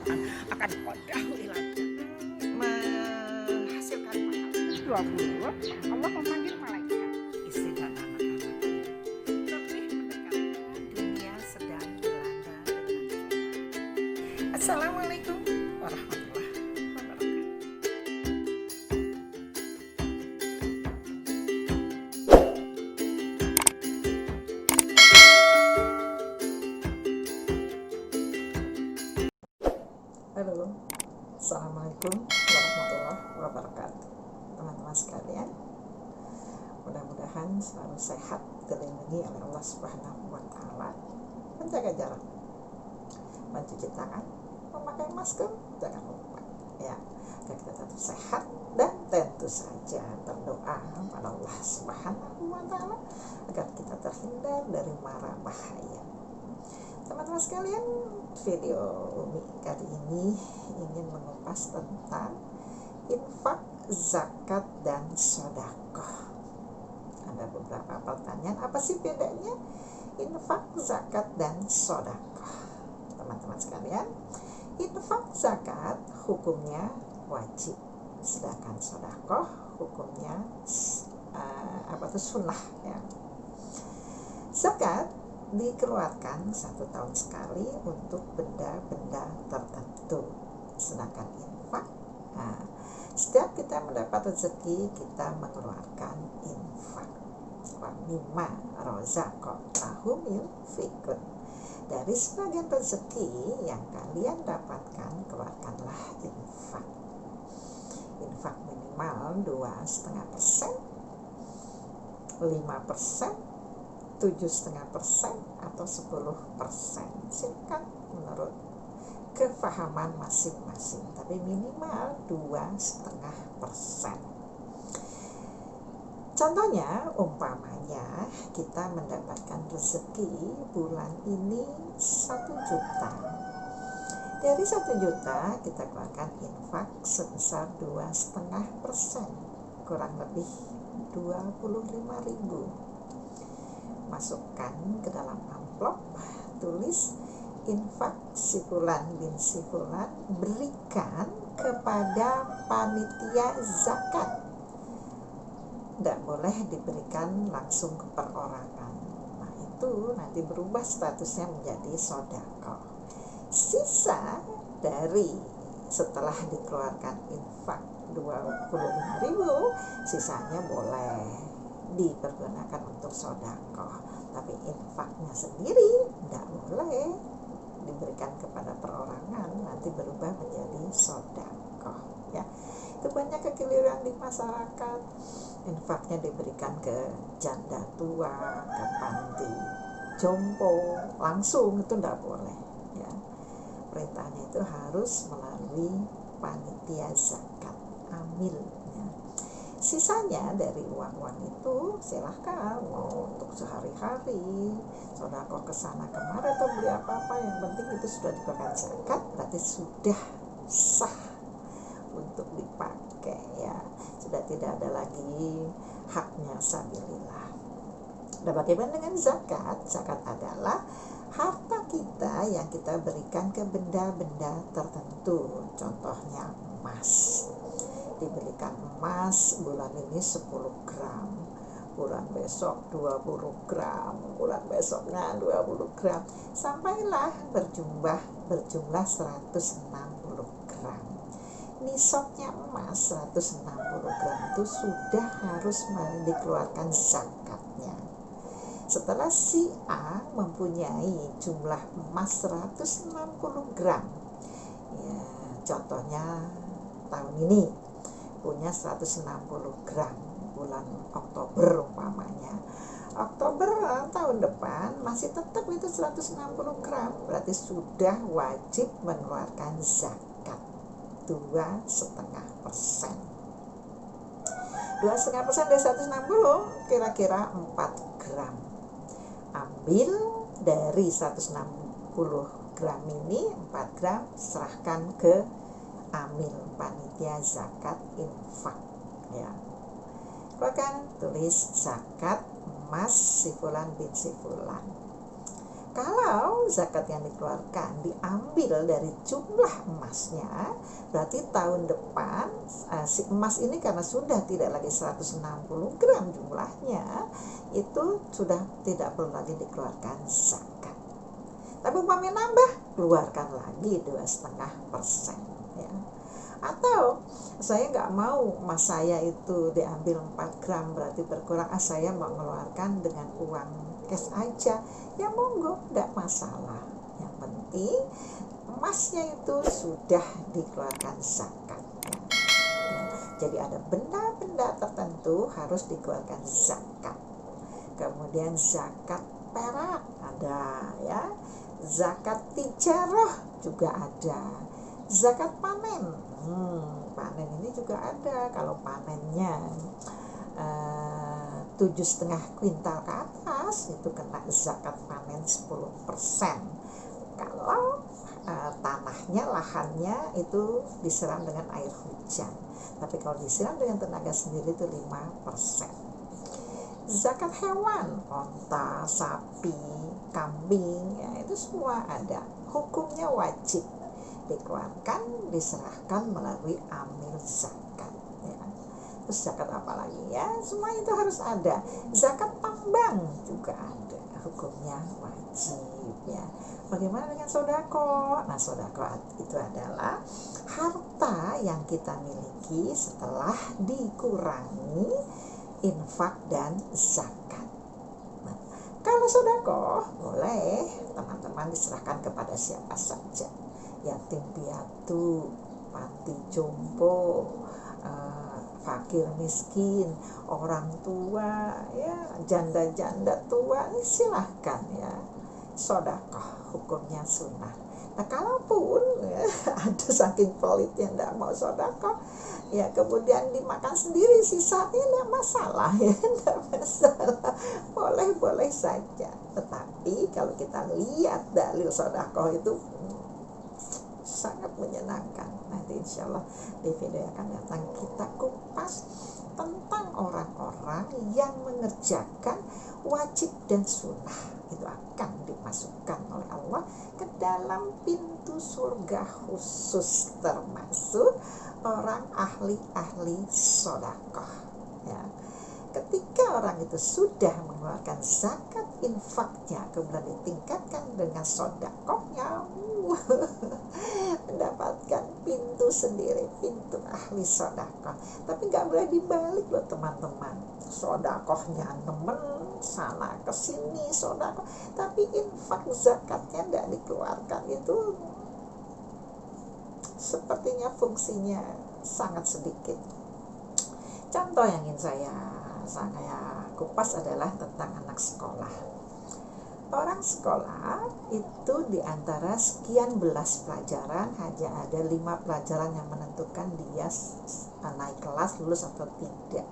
akan kodahu ila menghasilkan pahala. 20 Allah memanggil malaikat istri dan anak-anaknya lebih mendekatkan dunia sedang dilanda dengan fitnah. Assalamualaikum warahmatullahi wabarakatuh. Halo, Assalamualaikum warahmatullahi wabarakatuh. Teman-teman sekalian, mudah-mudahan selalu sehat, dilindungi oleh Allah Subhanahu wa Ta'ala, menjaga jarak, mencuci tangan, memakai masker, jangan lupa ya, agar kita tetap sehat, dan tentu saja berdoa pada Allah Subhanahu wa Ta'ala agar kita terhindar dari mara bahaya. Teman-teman sekalian, video Umi kali ini ingin mengupas tentang infak, zakat, dan sedekah. Ada beberapa pertanyaan, apa sih bedanya infak, zakat, dan sedekah? Teman-teman sekalian, infak, zakat hukumnya wajib, sedangkan sedekah hukumnya sunnah ya. Zakat dikeluarkan 1 tahun sekali untuk benda-benda tertentu, sedangkan infak, setiap kita mendapat rezeki kita mengeluarkan infak. Wa mimma razaqnahum yunfiqun, dari sebagian rezeki yang kalian dapatkan keluarkanlah infak. Infak minimal 2,5%, 5%, 7,5% atau 10%, silakan menurut kefahaman masing-masing, tapi minimal 2,5%. Contohnya, umpamanya kita mendapatkan rezeki bulan ini 1 juta. Dari 1 juta kita keluarkan infak sebesar 2,5%, kurang lebih 25.000. Masukkan ke dalam amplop, tulis infak si fulan bin si fulan, berikan kepada panitia zakat. Tidak boleh diberikan langsung ke perorangan. Nah, itu nanti berubah statusnya menjadi sedekah. Sisa dari setelah dikeluarkan infak 25.000, sisanya boleh dipergunakan untuk sedekah, tapi infaknya sendiri tidak boleh diberikan kepada perorangan, nanti berubah menjadi sedekah ya. Itu banyak kekeliruan di masyarakat. Infaknya diberikan ke janda tua, ke panti jompo langsung, itu tidak boleh ya. Perintahnya itu harus melalui panitia zakat, amil ya. Sisanya dari uang-uang itu silahkan mau untuk sehari-hari, sedekah kesana kemari atau beli apa-apa, yang penting itu sudah dikeluarkan zakat, berarti sudah sah untuk dipakai ya, sudah tidak ada lagi haknya sabilillah. Dan bagaimana dengan zakat? Zakat adalah harta kita yang kita berikan ke benda-benda tertentu, contohnya emas. Diberikan emas bulan ini 10 gram, bulan besok 20 gram, bulan besoknya 20 gram, sampailah berjumlah 160 gram. Nisabnya emas 160 gram itu sudah harus dikeluarkan zakatnya. Setelah si A mempunyai jumlah emas 160 gram ya, contohnya tahun ini punya 160 gram, bulan Oktober umpamanya, Oktober tahun depan masih tetap itu 160 gram, berarti sudah wajib mengeluarkan zakat 2,5%. 2,5% dari 160 kira-kira 4 gram. Ambil dari 160 gram ini 4 gram, serahkan ke amil panitia zakat infak ya. Bahkan tulis zakat emas si fulan bin si fulan. Kalau zakat yang dikeluarkan diambil dari jumlah emasnya, berarti tahun depan si emas ini karena sudah tidak lagi 160 gram jumlahnya, itu sudah tidak perlu lagi dikeluarkan zakat. Tapi umpamanya nambah, keluarkan lagi 2,5%, ya. Atau saya nggak mau emas saya itu diambil 4 gram, berarti berkurang, saya mau mengeluarkan dengan uang cash aja, ya monggo, tidak masalah. Yang penting emasnya itu sudah dikeluarkan zakat, ya. Jadi ada benda-benda tertentu harus dikeluarkan zakat. Kemudian zakat perak ada, ya. Zakat tijarah juga ada. Zakat panen, panen ini juga ada. Kalau panennya 7,5 kuintal ke atas, itu kena zakat panen 10%. Kalau tanahnya, lahannya itu disiram dengan air hujan. Tapi kalau disiram dengan tenaga sendiri itu 5%. Zakat hewan, onta, sapi, kambing, ya itu semua ada. Hukumnya wajib dikeluarkan, diserahkan melalui amil zakat, ya. Terus zakat apa lagi, ya, semua itu harus ada. Zakat tambang juga ada, hukumnya wajib, ya. Bagaimana dengan sodako? Nah, sodako itu adalah harta yang kita miliki setelah dikurangi infak dan zakat. Nah, kalau sodako boleh teman-teman diserahkan kepada siapa saja, yatim piatu, panti jompo, fakir miskin, orang tua, ya, janda-janda tua, silahkan, ya. Sedekah hukumnya sunnah. Nah, kalaupun ya, ada saking pelitnya tidak mau sedekah, ya kemudian dimakan sendiri sisanya, tidak masalah, ya, tidak masalah, boleh saja. Tetapi kalau kita lihat dalil sedekah itu sangat menyenangkan. Nanti insya Allah di video yang akan datang kita kupas tentang orang-orang yang mengerjakan wajib dan sunnah, itu akan dimasukkan oleh Allah ke dalam pintu surga khusus, termasuk orang ahli-ahli sedekah, ya. Ketika orang itu sudah mengeluarkan zakat infaknya, kemudian ditingkatkan dengan sedekahnya, mendapatkan pintu sendiri, pintu ahli sedekah. Tapi nggak boleh dibalik loh teman-teman. Sedekahnya nemen sana kesini sedekah, tapi infak zakatnya tidak dikeluarkan, itu sepertinya fungsinya sangat sedikit. Contoh yang ingin saya kupas adalah tentang anak sekolah. Orang sekolah itu diantara sekian belas pelajaran hanya ada 5 pelajaran yang menentukan dia naik kelas, lulus atau tidak.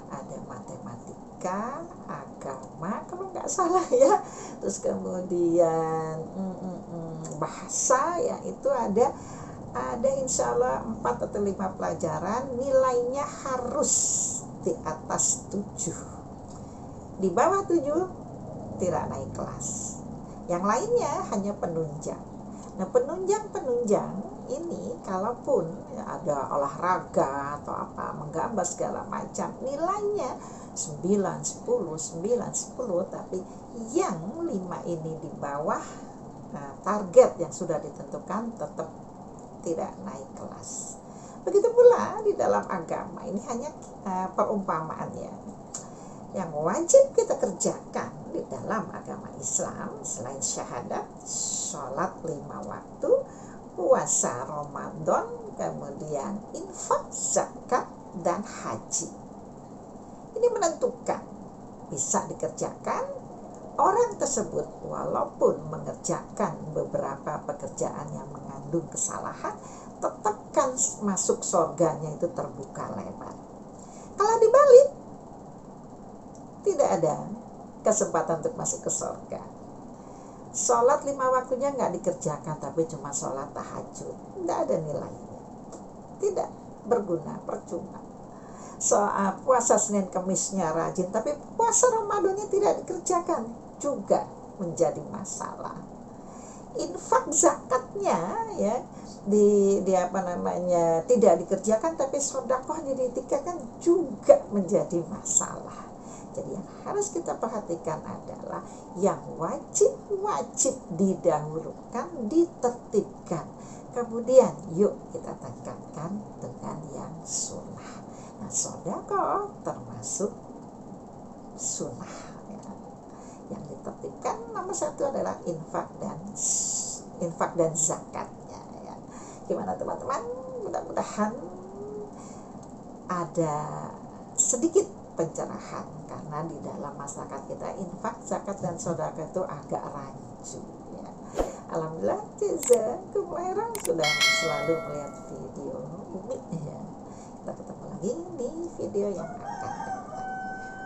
Ada matematika, agama, kalau nggak salah, ya. Terus kemudian bahasa, ya, itu ada insya Allah 4 atau 5 pelajaran nilainya harus di atas 7. Di bawah 7 tidak naik kelas. Yang lainnya hanya penunjang. Nah, penunjang ini kalaupun ada olahraga atau apa, menggambar segala macam, nilainya 9, 10, 9, 10, tapi yang 5 ini di bawah target yang sudah ditentukan tetap tidak naik kelas. Begitu pula di dalam agama, ini hanya perumpamaannya. Yang wajib kita kerjakan di dalam agama Islam selain syahadat, sholat 5 waktu, puasa Ramadan, kemudian infak, zakat, dan haji. Ini menentukan bisa dikerjakan orang tersebut walaupun mengerjakan beberapa pekerjaan yang mengandung kesalahan, tetapkan masuk surganya itu terbuka lebar. Kalau dibalik, tidak ada kesempatan untuk masuk ke surga. Sholat 5 waktunya nggak dikerjakan, tapi cuma sholat tahajud, tidak ada nilainya, tidak berguna, percuma. Puasa Senin Kemisnya rajin, tapi puasa Ramadannya tidak dikerjakan, juga menjadi masalah. Infak zakatnya ya di apa namanya tidak dikerjakan, tapi sedekahnya ditingkatkan juga menjadi masalah. Jadi yang harus kita perhatikan adalah yang wajib didahulukan, ditertibkan. Kemudian yuk kita tingkatkan dengan yang sunnah. Nah, sedekah termasuk sunnah ya. Yang ditertibkan nomor 1 adalah infak dan zakatnya ya. Gimana teman-teman? Mudah-mudahan ada sedikit pencerahan, karena di dalam masyarakat kita infak, zakat, dan sedekah itu agak rancu ya. Alhamdulillah, jazakumullah khairan sudah selalu melihat video Umi ya. Kita ketemu lagi di video yang akan datang.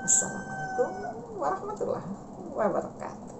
Assalamualaikum warahmatullahi wabarakatuh.